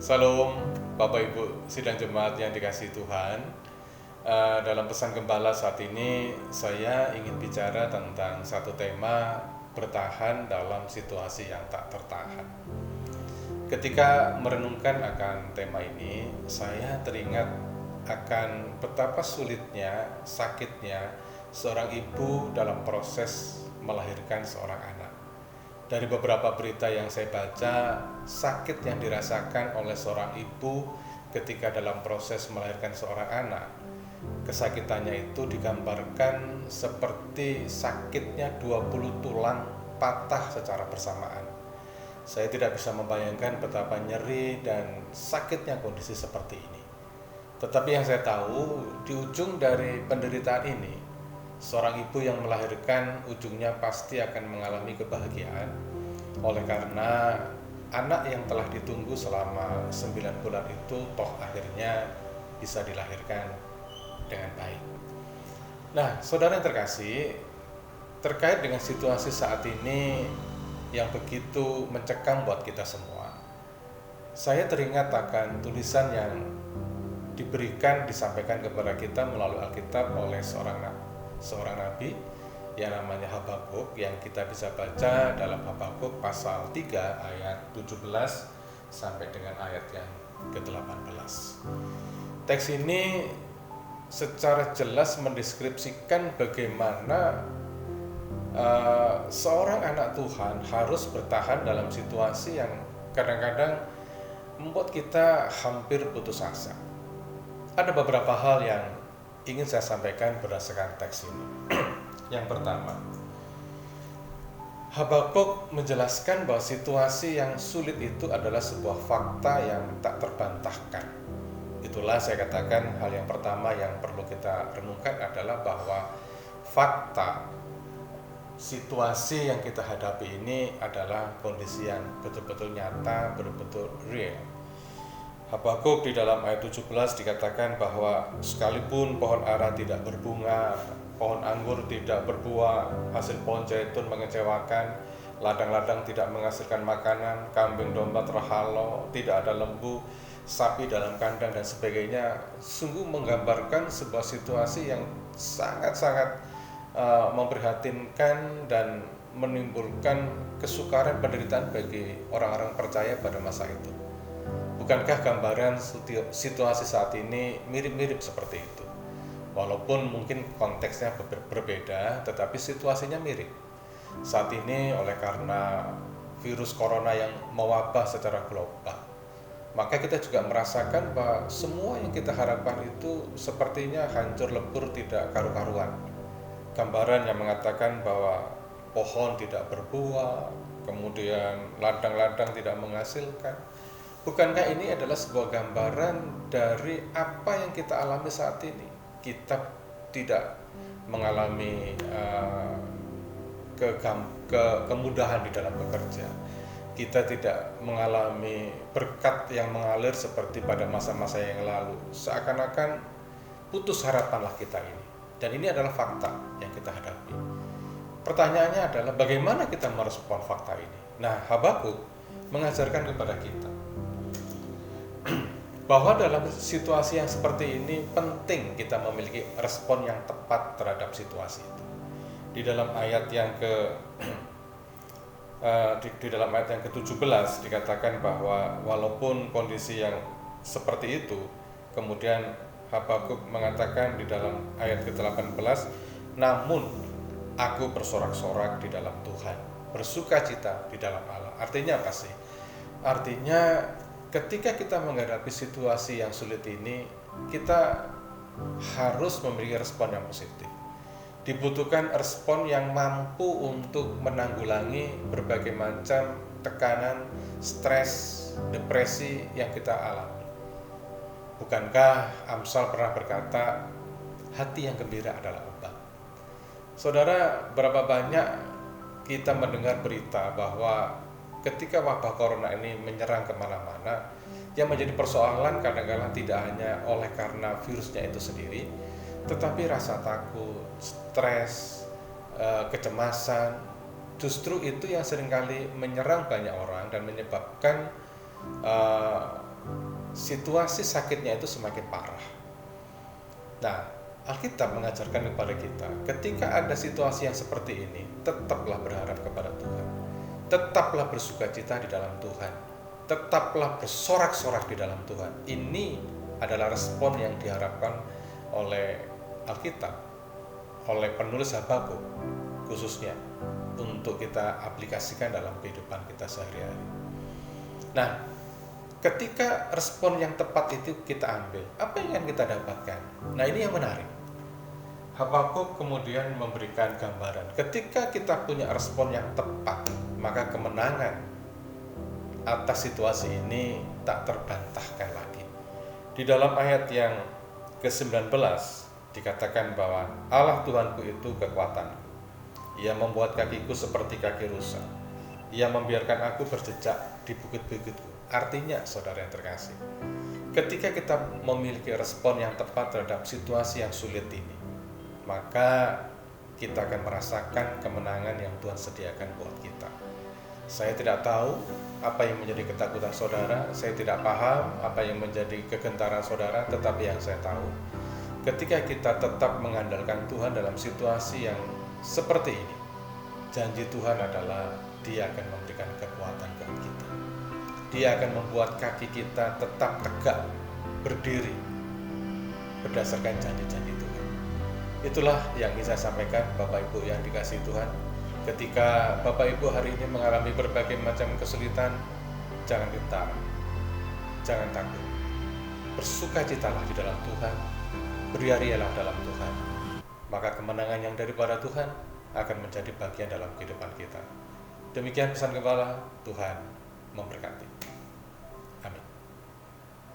Salam Bapak Ibu sidang jemaat yang dikasihi Tuhan. Dalam pesan gembala saat ini saya ingin bicara tentang satu tema bertahan dalam situasi yang tak tertahan. Ketika merenungkan akan tema ini, saya teringat akan betapa sulitnya, sakitnya seorang ibu dalam proses melahirkan seorang anak. Dari beberapa berita yang saya baca, sakit yang dirasakan oleh seorang ibu ketika dalam proses melahirkan seorang anak. Kesakitannya itu digambarkan seperti sakitnya 20 tulang patah secara bersamaan. Saya tidak bisa membayangkan betapa nyeri dan sakitnya kondisi seperti ini. Tetapi yang saya tahu, di ujung dari penderitaan ini, seorang ibu yang melahirkan ujungnya pasti akan mengalami kebahagiaan oleh karena anak yang telah ditunggu selama 9 bulan itu toh akhirnya bisa dilahirkan dengan baik. Nah, saudara yang terkasih, terkait dengan situasi saat ini yang begitu mencekam buat kita semua, saya teringat akan tulisan yang disampaikan kepada kita melalui Alkitab oleh seorang nabi yang namanya Habakuk, yang kita bisa baca dalam Habakuk pasal 3 ayat 17 sampai dengan ayat yang ke-18. Teks ini secara jelas mendeskripsikan bagaimana seorang anak Tuhan harus bertahan dalam situasi yang kadang-kadang membuat kita hampir putus asa. Ada beberapa hal yang ingin saya sampaikan berdasarkan teks ini. Yang pertama, Habakuk menjelaskan bahwa situasi yang sulit itu adalah sebuah fakta yang tak terbantahkan. Itulah saya katakan hal yang pertama yang perlu kita renungkan adalah bahwa fakta situasi yang kita hadapi ini adalah kondisi yang betul-betul nyata, betul-betul real. Habakuk di dalam ayat 17 dikatakan bahwa sekalipun pohon ara tidak berbunga, pohon anggur tidak berbuah, hasil pohon zaitun mengecewakan, ladang-ladang tidak menghasilkan makanan, kambing domba terhalau, tidak ada lembu, sapi dalam kandang dan sebagainya, sungguh menggambarkan sebuah situasi yang sangat-sangat memprihatinkan dan menimbulkan kesukaran penderitaan bagi orang-orang percaya pada masa itu. Bukankah gambaran situasi saat ini mirip-mirip seperti itu? Walaupun mungkin konteksnya berbeda, tetapi situasinya mirip. Saat ini oleh karena virus corona yang mewabah secara global, maka kita juga merasakan bahwa semua yang kita harapkan itu sepertinya hancur lebur, tidak karu-karuan. Gambaran yang mengatakan bahwa pohon tidak berbuah, kemudian ladang-ladang tidak menghasilkan. Bukankah ini adalah sebuah gambaran dari apa yang kita alami saat ini? Kita tidak mengalami kemudahan di dalam bekerja. Kita tidak mengalami berkat yang mengalir seperti pada masa-masa yang lalu. Seakan-akan putus harapanlah kita ini. Dan ini adalah fakta yang kita hadapi. Pertanyaannya adalah bagaimana kita merespon fakta ini? Nah, Habakuk mengajarkan kepada kita bahwa dalam situasi yang seperti ini penting kita memiliki respon yang tepat terhadap situasi itu. Di dalam ayat yang ke-17 dikatakan bahwa walaupun kondisi yang seperti itu, kemudian Habakuk mengatakan di dalam ayat ke-18, namun aku bersorak-sorak di dalam Tuhan, bersukacita di dalam Allah. Artinya apa sih? Artinya ketika kita menghadapi situasi yang sulit ini, kita harus memiliki respon yang positif. Dibutuhkan respon yang mampu untuk menanggulangi berbagai macam tekanan, stres, depresi yang kita alami. Bukankah Amsal pernah berkata, hati yang gembira adalah obat. Saudara, berapa banyak kita mendengar berita bahwa ketika wabah corona ini menyerang kemana-mana, yang menjadi persoalan kadang-kadang tidak hanya oleh karena virusnya itu sendiri, tetapi rasa takut, stres, kecemasan, justru itu yang seringkali menyerang banyak orang dan menyebabkan situasi sakitnya itu semakin parah. Nah, Alkitab mengajarkan kepada kita, ketika ada situasi yang seperti ini, tetaplah berharap kepada Tuhan. Tetaplah bersukacita di dalam Tuhan. Tetaplah bersorak-sorak di dalam Tuhan. Ini adalah respon yang diharapkan oleh Alkitab, oleh penulis Habakuk khususnya, untuk kita aplikasikan dalam kehidupan kita sehari-hari. Nah, ketika respon yang tepat itu kita ambil, apa yang akan kita dapatkan? Nah, ini yang menarik. Habakuk kemudian memberikan gambaran, ketika kita punya respon yang tepat, maka kemenangan atas situasi ini tak terbantahkan lagi. Di dalam ayat yang ke-19 dikatakan bahwa Allah Tuhanku itu kekuatanku. Ia membuat kakiku seperti kaki rusa. Ia membiarkan aku berjejak di bukit-bukitku. Artinya, saudara yang terkasih, ketika kita memiliki respon yang tepat terhadap situasi yang sulit ini, maka kita akan merasakan kemenangan yang Tuhan sediakan buat kita. Saya tidak tahu apa yang menjadi ketakutan saudara, saya tidak paham apa yang menjadi kegentaran saudara, tetapi yang saya tahu, ketika kita tetap mengandalkan Tuhan dalam situasi yang seperti ini, janji Tuhan adalah Dia akan memberikan kekuatan buat kita. Dia akan membuat kaki kita tetap tegak, berdiri, berdasarkan janji-janji Tuhan. Itulah yang ingin saya sampaikan, Bapak Ibu yang dikasihi Tuhan. Ketika Bapak Ibu hari ini mengalami berbagai macam kesulitan, jangan gentar, jangan takut. Bersukacitalah di dalam Tuhan, beriarialah dalam Tuhan. Maka kemenangan yang daripada Tuhan akan menjadi bagian dalam kehidupan kita. Demikian pesan gembala, Tuhan memberkati.